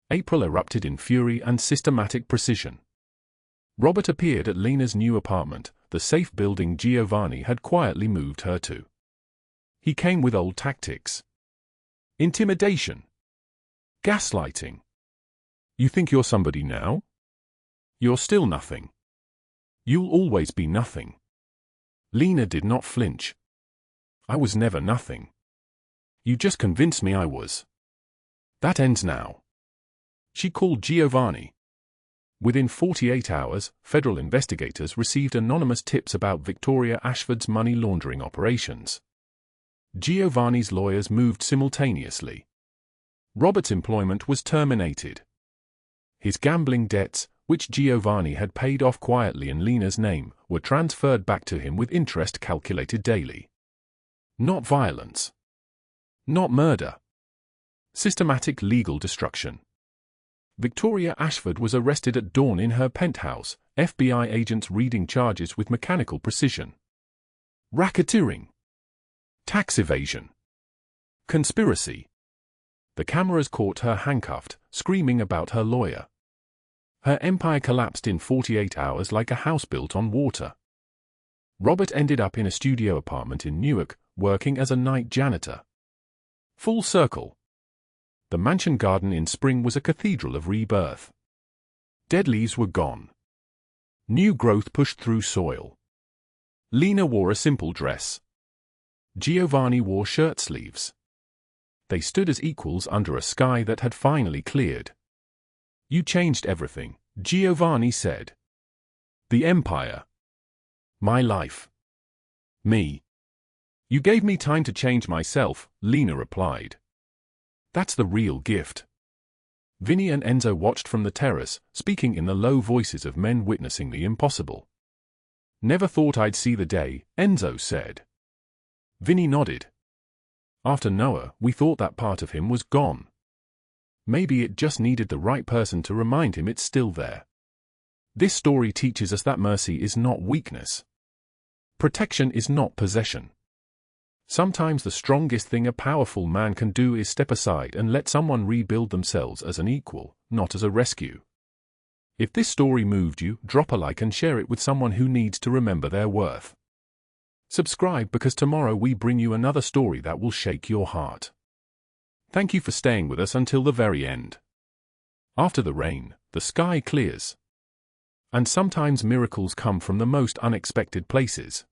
April erupted in fury and systematic precision. Robert appeared at Lena's new apartment, the safe building Giovanni had quietly moved her to. He came with old tactics. Intimidation. Gaslighting. You think you're somebody now? You're still nothing. You'll always be nothing. Lena did not flinch. I was never nothing. You just convinced me I was. That ends now. She called Giovanni. Within 48 hours, federal investigators received anonymous tips about Victoria Ashford's money laundering operations. Giovanni's lawyers moved simultaneously. Robert's employment was terminated. His gambling debts, which Giovanni had paid off quietly in Lena's name, were transferred back to him with interest calculated daily. Not violence. Not murder. Systematic legal destruction. Victoria Ashford was arrested at dawn in her penthouse, FBI agents reading charges with mechanical precision. Racketeering. Tax evasion. Conspiracy. The cameras caught her handcuffed, screaming about her lawyer. Her empire collapsed in 48 hours like a house built on water. Robert ended up in a studio apartment in Newark, working as a night janitor. Full circle. The mansion garden in spring was a cathedral of rebirth. Dead leaves were gone. New growth pushed through soil. Lena wore a simple dress. Giovanni wore shirt sleeves. They stood as equals under a sky that had finally cleared. You changed everything, Giovanni said. The empire. My life. Me. You gave me time to change myself, Lena replied. That's the real gift. Vinny and Enzo watched from the terrace, speaking in the low voices of men witnessing the impossible. Never thought I'd see the day, Enzo said. Vinny nodded. After Noah, we thought that part of him was gone. Maybe it just needed the right person to remind him it's still there. This story teaches us that mercy is not weakness. Protection is not possession. Sometimes the strongest thing a powerful man can do is step aside and let someone rebuild themselves as an equal, not as a rescue. If this story moved you, drop a like and share it with someone who needs to remember their worth. Subscribe because tomorrow we bring you another story that will shake your heart. Thank you for staying with us until the very end. After the rain, the sky clears. And sometimes miracles come from the most unexpected places.